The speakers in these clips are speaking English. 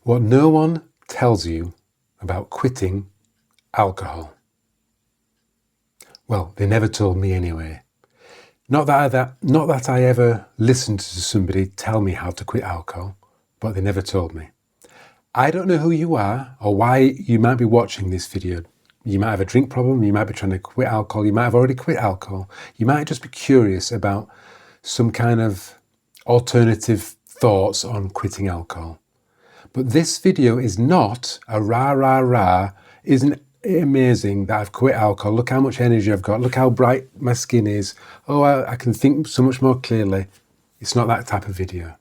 What no one tells you about quitting alcohol. Well, they never told me anyway. Not that I ever listened to somebody tell me how to quit alcohol, but they never told me. I don't know who you are or why you might be watching this video. You might have a drink problem, you might be trying to quit alcohol, you might have already quit alcohol. You might just be curious about some kind of alternative thoughts on quitting alcohol. But this video is not a ra-rah-rah. Isn't it amazing that I've quit alcohol? Look how much energy I've got. Look how bright my skin is. Oh, I can think so much more clearly. It's not that type of video.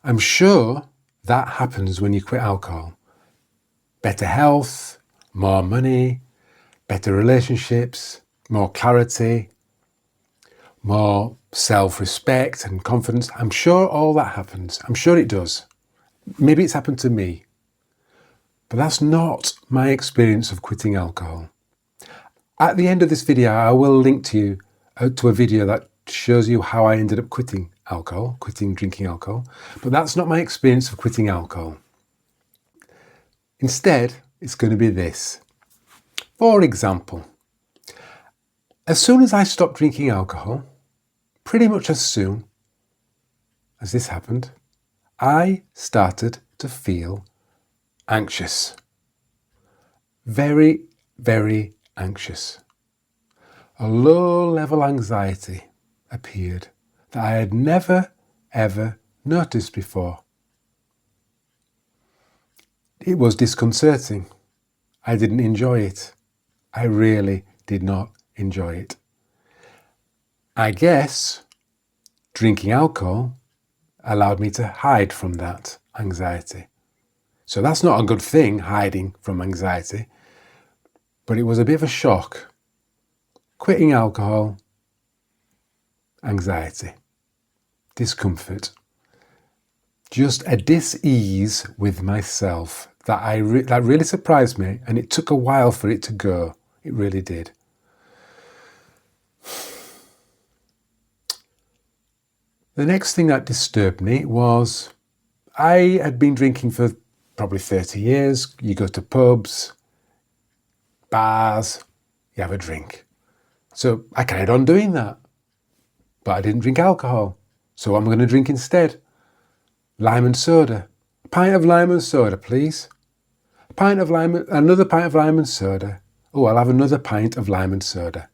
I'm sure that happens when you quit alcohol. Better health, more money, better relationships, more clarity, more self-respect and confidence. I'm sure all that happens. I'm sure it does. Maybe it's happened to me. But that's not my experience of quitting alcohol. At the end of this video, I will link to you to a video that shows you how I ended up quitting alcohol, quitting drinking alcohol. But that's not my experience of quitting alcohol. Instead, it's going to be this. For example, as soon as I stopped drinking alcohol, pretty much as soon as this happened, I started to feel anxious. Very, very anxious. A low-level anxiety appeared that I had never, ever noticed before. It was disconcerting. I didn't enjoy it. I really did not enjoy it. I guess drinking alcohol allowed me to hide from that anxiety. So that's not a good thing, hiding from anxiety, but it was a bit of a shock. Quitting alcohol, anxiety, discomfort, just a dis-ease with myself that really surprised me, and it took a while for it to go. It really did. The next thing that disturbed me was I had been drinking for probably 30 years. You go to pubs, bars, you have a drink. So I carried on doing that. But I didn't drink alcohol. So what am I going to drink instead? Lime and soda. A pint of lime and soda, please. Another pint of lime and soda. Oh, I'll have another pint of lime and soda.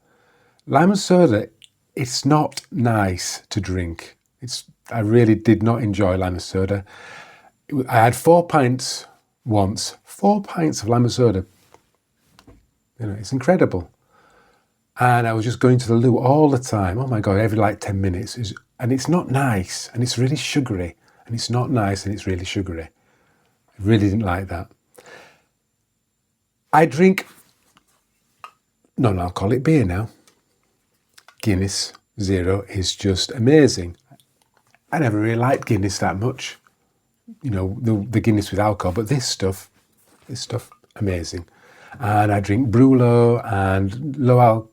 Lime and soda, it's not nice to drink. I really did not enjoy lime and soda. I had 4 pints once. 4 pints of lime and soda. It's incredible. And I was just going to the loo all the time. Oh my God, every 10 minutes. And it's not nice. And it's really sugary. And it's not nice and it's really sugary. I really didn't like that. I drink non-alcoholic beer now. Guinness Zero is just amazing. I never really liked Guinness that much. The Guinness with alcohol, but this stuff, amazing. And I drink Brulo and low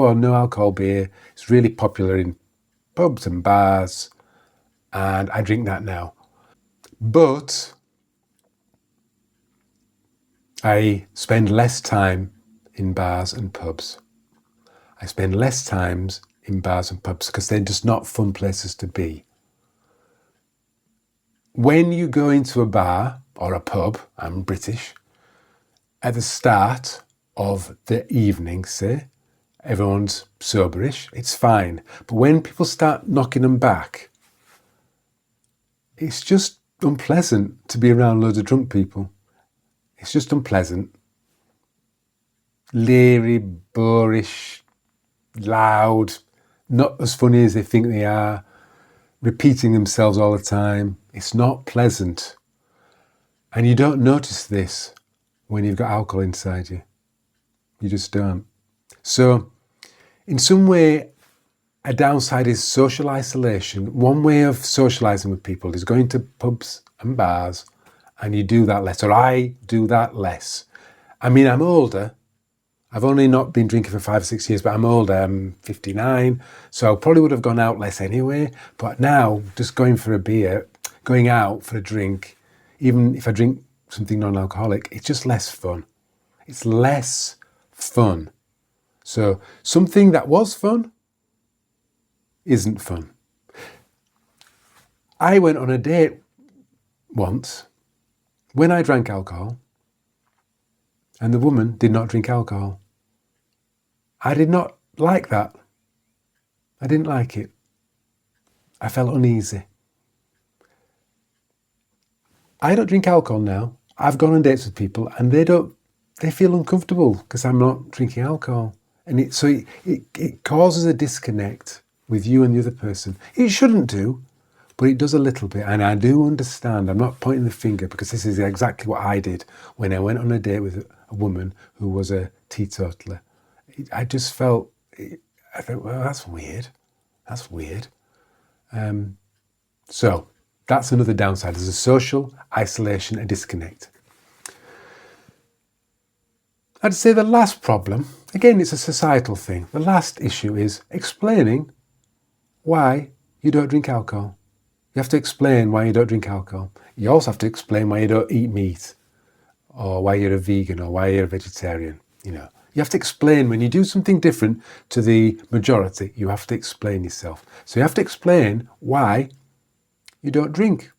or no alcohol beer. It's really popular in pubs and bars, and I drink that now. But I spend less time in bars and pubs. I spend less times in bars and pubs because they're just not fun places to be. When you go into a bar or a pub, I'm British, at the start of the evening, say, everyone's soberish, it's fine. But when people start knocking them back, it's just unpleasant to be around loads of drunk people. It's just unpleasant. Leery, boorish, loud, not as funny as they think they are, repeating themselves all the time. It's not pleasant. And you don't notice this when you've got alcohol inside you. You just don't. So, in some way, a downside is social isolation. One way of socialising with people is going to pubs and bars, and you do that less, or I do that less. I mean, I'm older. I've only not been drinking for 5 or 6 years, but I'm older. I'm 59, so I probably would have gone out less anyway. But now, just going for a beer, going out for a drink, even if I drink something non-alcoholic, it's just less fun. It's less fun. So something that was fun isn't fun. I went on a date once when I drank alcohol and the woman did not drink alcohol. I did not like that. I didn't like it. I felt uneasy. I don't drink alcohol now. I've gone on dates with people and they feel uncomfortable because I'm not drinking alcohol. And it causes a disconnect with you and the other person. It shouldn't do, but it does a little bit. And I do understand. I'm not pointing the finger because this is exactly what I did when I went on a date with a woman who was a teetotaler. I just felt, I thought, well, that's weird. That's weird. So that's another downside. There's a social isolation and disconnect. I'd say the last problem, again, it's a societal thing. The last issue is explaining why you don't drink alcohol. You have to explain why you don't drink alcohol. You also have to explain why you don't eat meat, or why you're a vegan, or why you're a vegetarian. You have to explain when you do something different to the majority. You have to explain yourself. So you have to explain why you don't drink.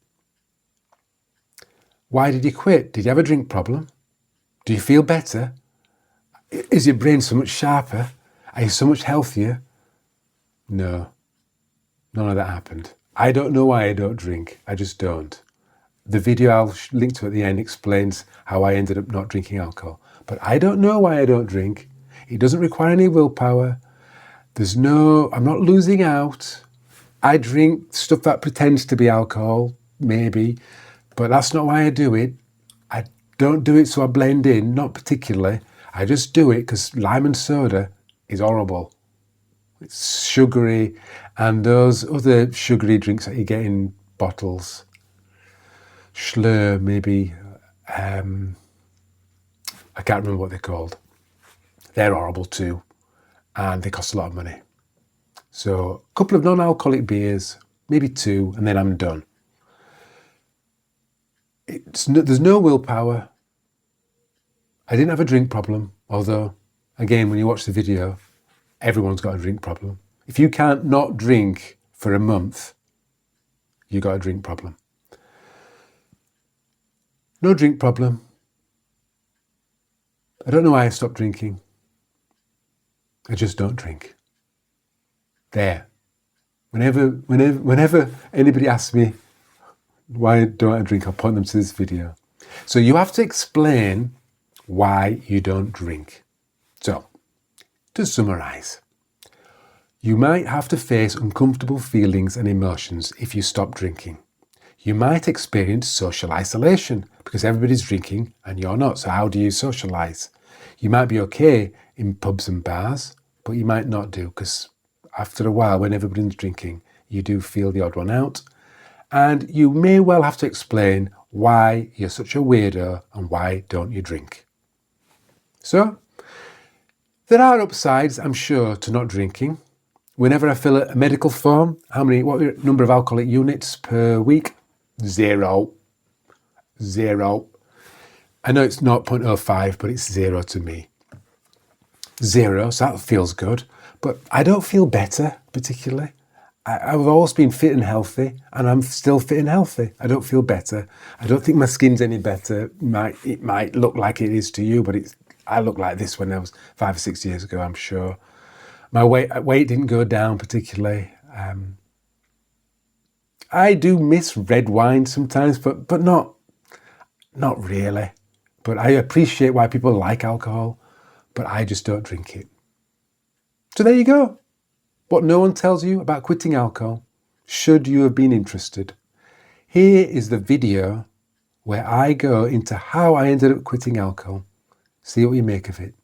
Why did you quit? Did you have a drink problem? Do you feel better? Is your brain so much sharper? Are you so much healthier? No, none of that happened. I don't know why I don't drink. I just don't. The video I'll link to at the end explains how I ended up not drinking alcohol. But I don't know why I don't drink. It doesn't require any willpower. I'm not losing out. I drink stuff that pretends to be alcohol, maybe, but that's not why I do it. I don't do it so I blend in, not particularly. I just do it because lime and soda is horrible. It's sugary, and those other sugary drinks that you get in bottles, Schlur maybe, I can't remember what they're called. They're horrible too, and they cost a lot of money. So a couple of non-alcoholic beers, maybe 2, and then I'm done. There's no willpower. I didn't have a drink problem, although, again, when you watch the video, everyone's got a drink problem. If you can't not drink for a month, you got a drink problem. No drink problem. I don't know why I stopped drinking. I just don't drink. There. Whenever anybody asks me why don't I drink, I'll point them to this video. So you have to explain why you don't drink. So, to summarize, you might have to face uncomfortable feelings and emotions if you stop drinking. You might experience social isolation because everybody's drinking and you're not. So how do you socialize? You might be okay in pubs and bars, but you might not do because after a while, when everybody's drinking, you do feel the odd one out. And you may well have to explain why you're such a weirdo and why don't you drink. So, there are upsides, I'm sure, to not drinking. Whenever I fill a medical form, what number of alcoholic units per week? 0. I know it's 0.05, but it's 0 to me. 0, so that feels good. But I don't feel better, particularly. I've always been fit and healthy, and I'm still fit and healthy. I don't feel better. I don't think my skin's any better. It might look like it is to you, but I look like this when I was 5 or 6 years ago, I'm sure. My weight didn't go down particularly. I do miss red wine sometimes, but not really. But I appreciate why people like alcohol, but I just don't drink it. So there you go. What no one tells you about quitting alcohol, should you have been interested. Here is the video where I go into how I ended up quitting alcohol. See what you make of it.